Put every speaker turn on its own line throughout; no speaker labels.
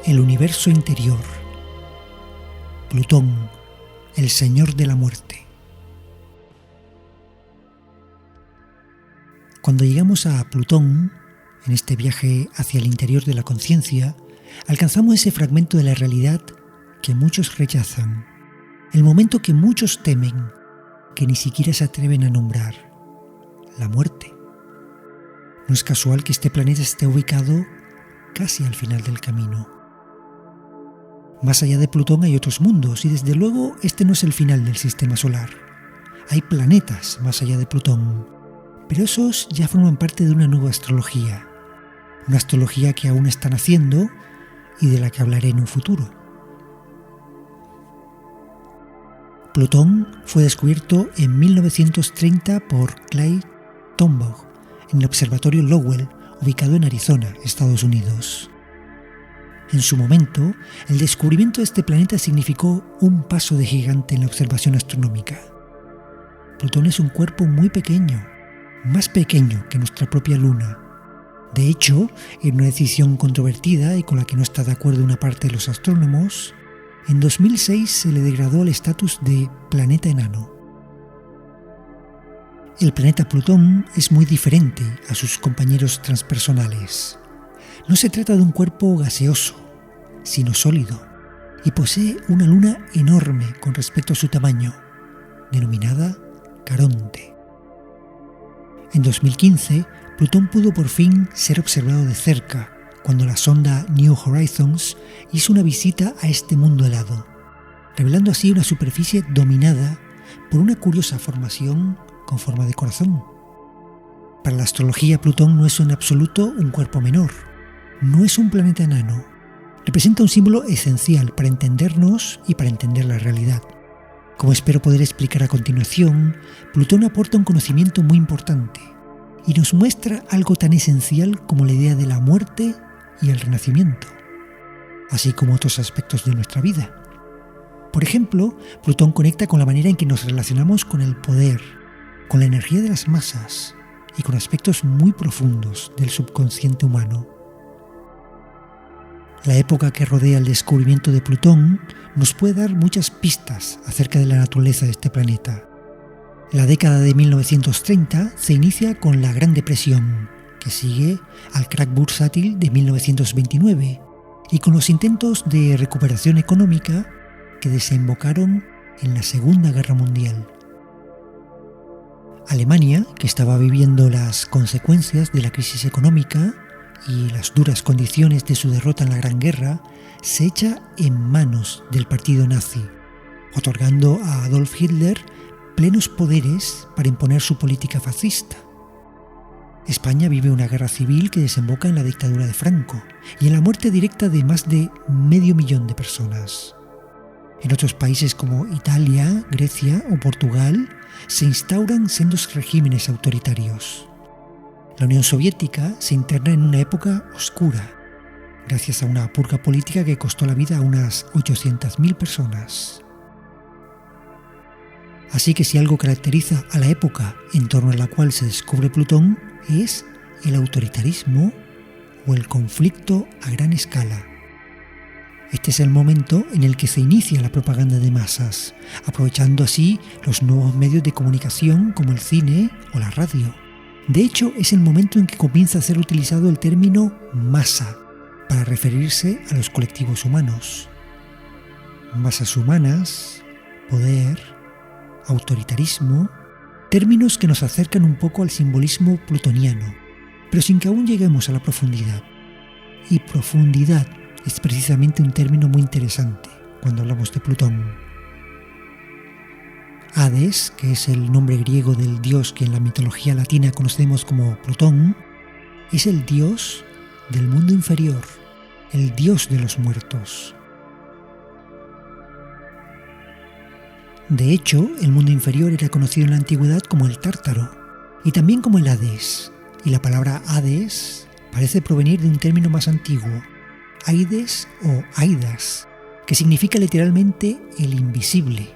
El universo interior. Plutón, el señor de la muerte. Cuando llegamos a Plutón, en este viaje hacia el interior de la conciencia, alcanzamos ese fragmento de la realidad que muchos rechazan, el momento que muchos temen, que ni siquiera se atreven a nombrar: la muerte. No es casual que este planeta esté ubicado casi al final del camino. Más allá de Plutón hay otros mundos y desde luego este no es el final del sistema solar. Hay planetas más allá de Plutón, pero esos ya forman parte de una nueva astrología. Una astrología que aún están haciendo y de la que hablaré en un futuro. Plutón fue descubierto en 1930 por Clyde Tombaugh en el observatorio Lowell, ubicado en Arizona, Estados Unidos. En su momento, el descubrimiento de este planeta significó un paso de gigante en la observación astronómica. Plutón es un cuerpo muy pequeño, más pequeño que nuestra propia Luna. De hecho, en una decisión controvertida y con la que no está de acuerdo una parte de los astrónomos, en 2006 se le degradó el estatus de planeta enano. El planeta Plutón es muy diferente a sus compañeros transpersonales. No se trata de un cuerpo gaseoso, sino sólido, y posee una luna enorme con respecto a su tamaño, denominada Caronte. En 2015, Plutón pudo por fin ser observado de cerca, cuando la sonda New Horizons hizo una visita a este mundo helado, revelando así una superficie dominada por una curiosa formación con forma de corazón. Para la astrología, Plutón no es en absoluto un cuerpo menor, no es un planeta enano, representa un símbolo esencial para entendernos y para entender la realidad. Como espero poder explicar a continuación, Plutón aporta un conocimiento muy importante y nos muestra algo tan esencial como la idea de la muerte y el renacimiento, así como otros aspectos de nuestra vida. Por ejemplo, Plutón conecta con la manera en que nos relacionamos con el poder, con la energía de las masas y con aspectos muy profundos del subconsciente humano. La época que rodea el descubrimiento de Plutón nos puede dar muchas pistas acerca de la naturaleza de este planeta. La década de 1930 se inicia con la Gran Depresión, que sigue al crack bursátil de 1929 y con los intentos de recuperación económica que desembocaron en la Segunda Guerra Mundial. Alemania, que estaba viviendo las consecuencias de la crisis económica y las duras condiciones de su derrota en la Gran Guerra, se echa en manos del partido nazi, otorgando a Adolf Hitler plenos poderes para imponer su política fascista. España vive una guerra civil que desemboca en la dictadura de Franco y en la muerte directa de más de 500.000 de personas. En otros países como Italia, Grecia o Portugal se instauran sendos regímenes autoritarios. La Unión Soviética se interna en una época oscura, gracias a una purga política que costó la vida a unas 800.000 personas. Así que si algo caracteriza a la época en torno a la cual se descubre Plutón es el autoritarismo o el conflicto a gran escala. Este es el momento en el que se inicia la propaganda de masas, aprovechando así los nuevos medios de comunicación como el cine o la radio. De hecho, es el momento en que comienza a ser utilizado el término masa para referirse a los colectivos humanos. Masas humanas, poder, autoritarismo, términos que nos acercan un poco al simbolismo plutoniano, pero sin que aún lleguemos a la profundidad. Y profundidad es precisamente un término muy interesante cuando hablamos de Plutón. Hades, que es el nombre griego del dios que en la mitología latina conocemos como Plutón, es el dios del mundo inferior, el dios de los muertos. De hecho, el mundo inferior era conocido en la antigüedad como el Tártaro y también como el Hades, y la palabra Hades parece provenir de un término más antiguo, Aides o Aidas, que significa literalmente el invisible,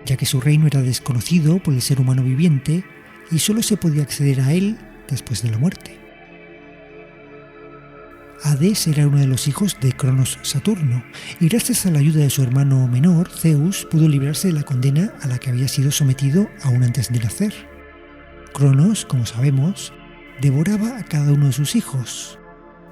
ya que su reino era desconocido por el ser humano viviente y solo se podía acceder a él después de la muerte. Hades era uno de los hijos de Cronos Saturno, y gracias a la ayuda de su hermano menor, Zeus, pudo librarse de la condena a la que había sido sometido aún antes de nacer. Cronos, como sabemos, devoraba a cada uno de sus hijos,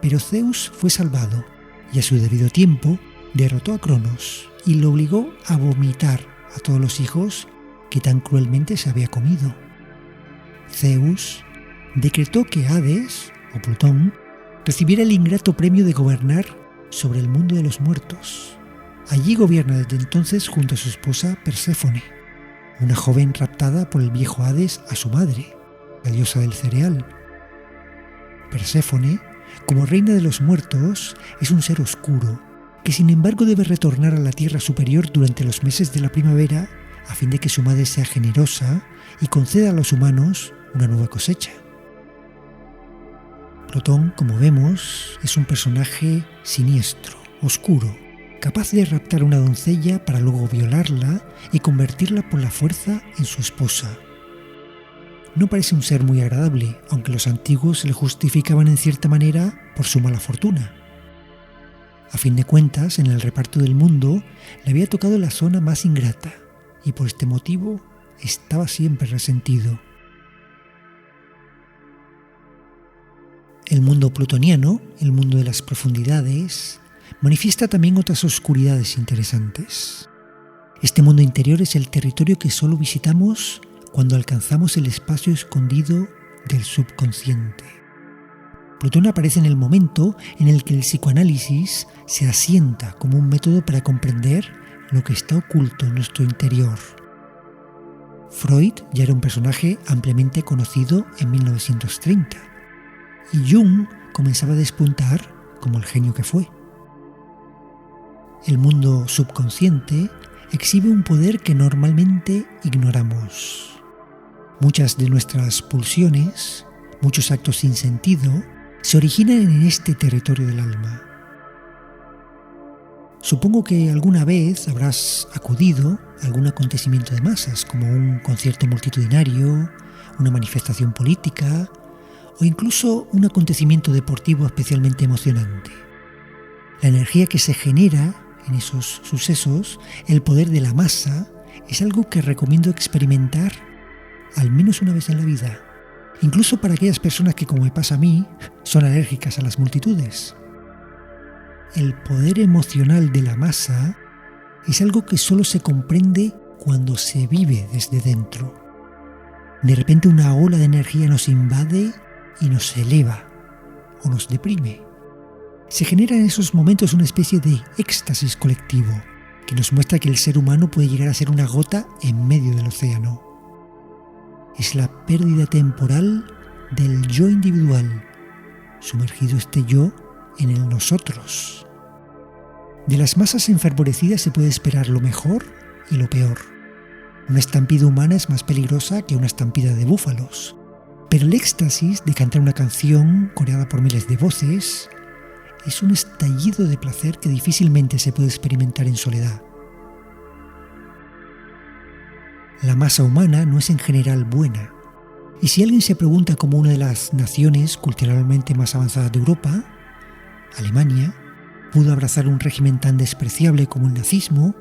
pero Zeus fue salvado y a su debido tiempo derrotó a Cronos y lo obligó a vomitar a todos los hijos que tan cruelmente se había comido. Zeus decretó que Hades, o Plutón, recibiera el ingrato premio de gobernar sobre el mundo de los muertos. Allí gobierna desde entonces junto a su esposa Perséfone, una joven raptada por el viejo Hades a su madre, la diosa del cereal. Perséfone, como reina de los muertos, es un ser oscuro, que sin embargo debe retornar a la tierra superior durante los meses de la primavera a fin de que su madre sea generosa y conceda a los humanos una nueva cosecha. Plutón, como vemos, es un personaje siniestro, oscuro, capaz de raptar a una doncella para luego violarla y convertirla por la fuerza en su esposa. No parece un ser muy agradable, aunque los antiguos le justificaban en cierta manera por su mala fortuna. A fin de cuentas, en el reparto del mundo le había tocado la zona más ingrata, y por este motivo estaba siempre resentido. El mundo plutoniano, el mundo de las profundidades, manifiesta también otras oscuridades interesantes. Este mundo interior es el territorio que solo visitamos cuando alcanzamos el espacio escondido del subconsciente. Plutón aparece en el momento en el que el psicoanálisis se asienta como un método para comprender lo que está oculto en nuestro interior. Freud ya era un personaje ampliamente conocido en 1930. Y Jung comenzaba a despuntar como el genio que fue. El mundo subconsciente exhibe un poder que normalmente ignoramos. Muchas de nuestras pulsiones, muchos actos sin sentido, se originan en este territorio del alma. Supongo que alguna vez habrás acudido a algún acontecimiento de masas, como un concierto multitudinario, una manifestación política, o incluso un acontecimiento deportivo especialmente emocionante. La energía que se genera en esos sucesos, el poder de la masa, es algo que recomiendo experimentar al menos una vez en la vida, incluso para aquellas personas que, como me pasa a mí, son alérgicas a las multitudes. El poder emocional de la masa es algo que solo se comprende cuando se vive desde dentro. De repente una ola de energía nos invade y nos eleva o nos deprime. Se genera en esos momentos una especie de éxtasis colectivo que nos muestra que el ser humano puede llegar a ser una gota en medio del océano. Es la pérdida temporal del yo individual, sumergido este yo en el nosotros. De las masas enfervorecidas se puede esperar lo mejor y lo peor. Una estampida humana es más peligrosa que una estampida de búfalos. Pero el éxtasis de cantar una canción coreada por miles de voces es un estallido de placer que difícilmente se puede experimentar en soledad. La masa humana no es en general buena, y si alguien se pregunta cómo una de las naciones culturalmente más avanzadas de Europa, Alemania, pudo abrazar un régimen tan despreciable como el nazismo,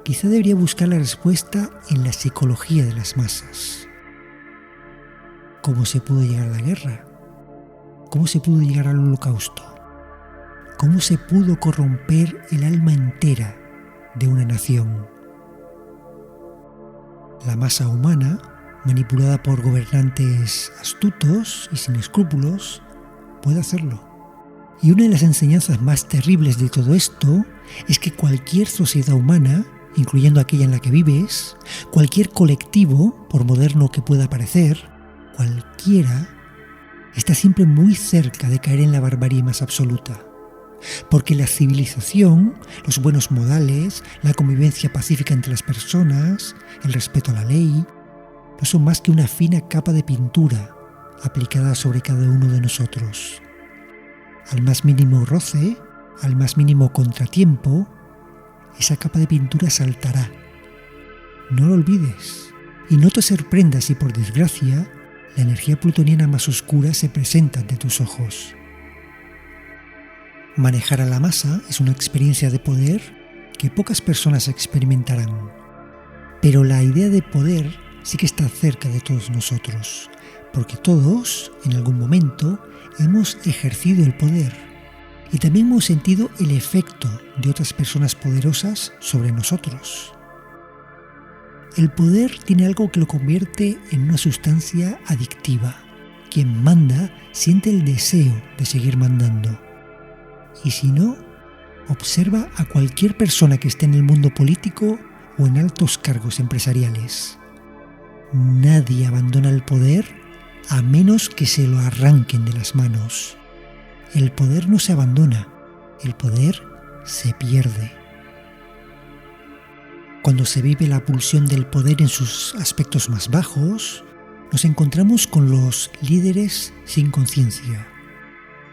quizá debería buscar la respuesta en la psicología de las masas. ¿Cómo se pudo llegar a la guerra? ¿Cómo se pudo llegar al holocausto? ¿Cómo se pudo corromper el alma entera de una nación? La masa humana, manipulada por gobernantes astutos y sin escrúpulos, puede hacerlo. Y una de las enseñanzas más terribles de todo esto es que cualquier sociedad humana, incluyendo aquella en la que vives, cualquier colectivo, por moderno que pueda parecer, cualquiera, está siempre muy cerca de caer en la barbarie más absoluta. Porque la civilización, los buenos modales, la convivencia pacífica entre las personas, el respeto a la ley, no son más que una fina capa de pintura aplicada sobre cada uno de nosotros. Al más mínimo roce, al más mínimo contratiempo, esa capa de pintura saltará. No lo olvides y no te sorprendas si por desgracia la energía plutoniana más oscura se presenta ante tus ojos. Manejar a la masa es una experiencia de poder que pocas personas experimentarán. Pero la idea de poder sí que está cerca de todos nosotros, porque todos, en algún momento, hemos ejercido el poder y también hemos sentido el efecto de otras personas poderosas sobre nosotros. El poder tiene algo que lo convierte en una sustancia adictiva. Quien manda siente el deseo de seguir mandando. Y si no, observa a cualquier persona que esté en el mundo político o en altos cargos empresariales. Nadie abandona el poder a menos que se lo arranquen de las manos. El poder no se abandona, el poder se pierde. Cuando se vive la pulsión del poder en sus aspectos más bajos, nos encontramos con los líderes sin conciencia,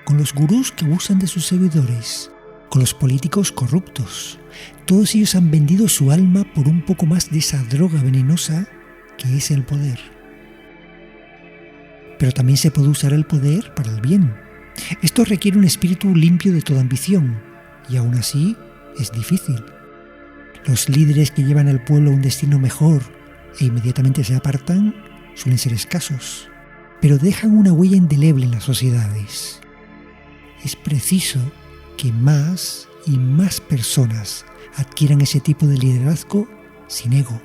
con los gurús que abusan de sus seguidores, con los políticos corruptos. Todos ellos han vendido su alma por un poco más de esa droga venenosa que es el poder. Pero también se puede usar el poder para el bien. Esto requiere un espíritu limpio de toda ambición, y aún así es difícil. Los líderes que llevan al pueblo a un destino mejor e inmediatamente se apartan suelen ser escasos, pero dejan una huella indeleble en las sociedades. Es preciso que más y más personas adquieran ese tipo de liderazgo sin ego.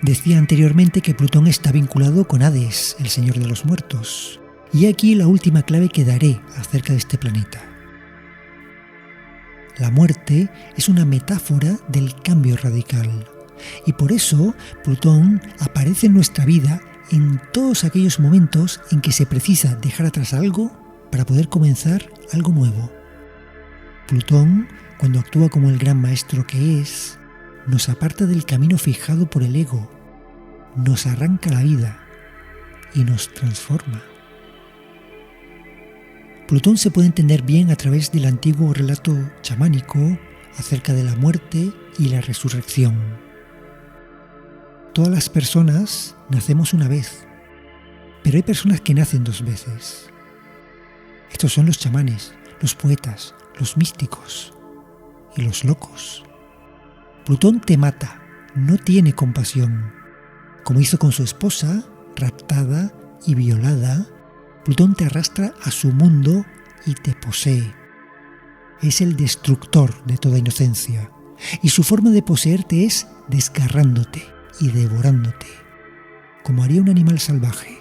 Decía anteriormente que Plutón está vinculado con Hades, el señor de los muertos, y aquí la última clave que daré acerca de este planeta. La muerte es una metáfora del cambio radical, y por eso Plutón aparece en nuestra vida en todos aquellos momentos en que se precisa dejar atrás algo para poder comenzar algo nuevo. Plutón, cuando actúa como el gran maestro que es, nos aparta del camino fijado por el ego, nos arranca la vida y nos transforma. Plutón se puede entender bien a través del antiguo relato chamánico acerca de la muerte y la resurrección. Todas las personas nacemos una vez, pero hay personas que nacen dos veces. Estos son los chamanes, los poetas, los místicos y los locos. Plutón te mata, no tiene compasión. Como hizo con su esposa, raptada y violada, Plutón te arrastra a su mundo y te posee. Es el destructor de toda inocencia, y su forma de poseerte es desgarrándote y devorándote, como haría un animal salvaje.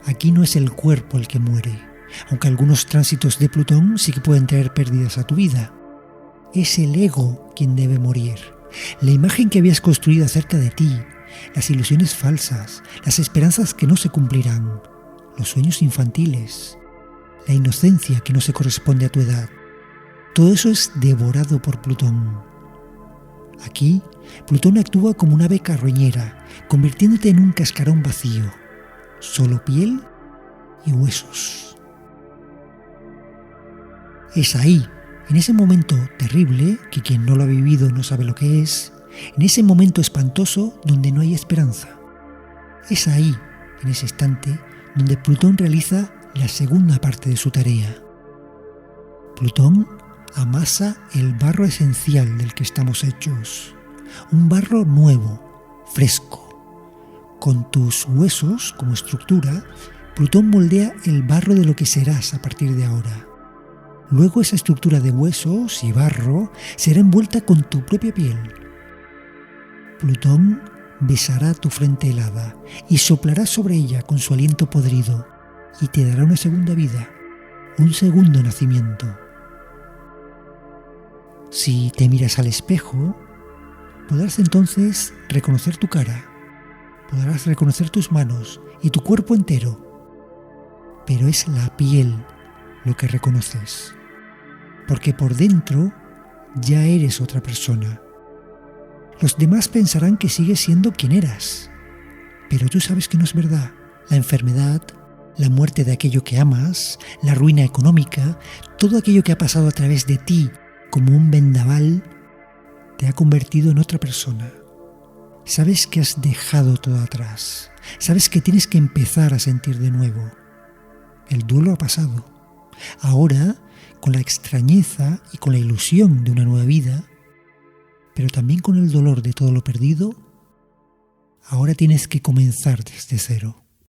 Aquí no es el cuerpo el que muere, aunque algunos tránsitos de Plutón sí que pueden traer pérdidas a tu vida. Es el ego quien debe morir, la imagen que habías construido acerca de ti, las ilusiones falsas, las esperanzas que no se cumplirán, los sueños infantiles, la inocencia que no se corresponde a tu edad. Todo eso es devorado por Plutón. Aquí, Plutón actúa como una ave carroñera, convirtiéndote en un cascarón vacío, solo piel y huesos. Es ahí, en ese momento terrible, que quien no lo ha vivido no sabe lo que es, en ese momento espantoso donde no hay esperanza. Es ahí, en ese instante, donde Plutón realiza la segunda parte de su tarea. Plutón amasa el barro esencial del que estamos hechos, un barro nuevo, fresco. Con tus huesos como estructura, Plutón moldea el barro de lo que serás a partir de ahora. Luego esa estructura de huesos y barro será envuelta con tu propia piel. Plutón besará tu frente helada y soplará sobre ella con su aliento podrido y te dará una segunda vida, un segundo nacimiento. Si te miras al espejo, podrás entonces reconocer tu cara, podrás reconocer tus manos y tu cuerpo entero, pero es la piel lo que reconoces, porque por dentro ya eres otra persona. Los demás pensarán que sigues siendo quien eras, pero tú sabes que no es verdad. La enfermedad, la muerte de aquello que amas, la ruina económica, todo aquello que ha pasado a través de ti como un vendaval, te ha convertido en otra persona. Sabes que has dejado todo atrás. Sabes que tienes que empezar a sentir de nuevo. El duelo ha pasado. Ahora, con la extrañeza y con la ilusión de una nueva vida, pero también con el dolor de todo lo perdido, ahora tienes que comenzar desde cero.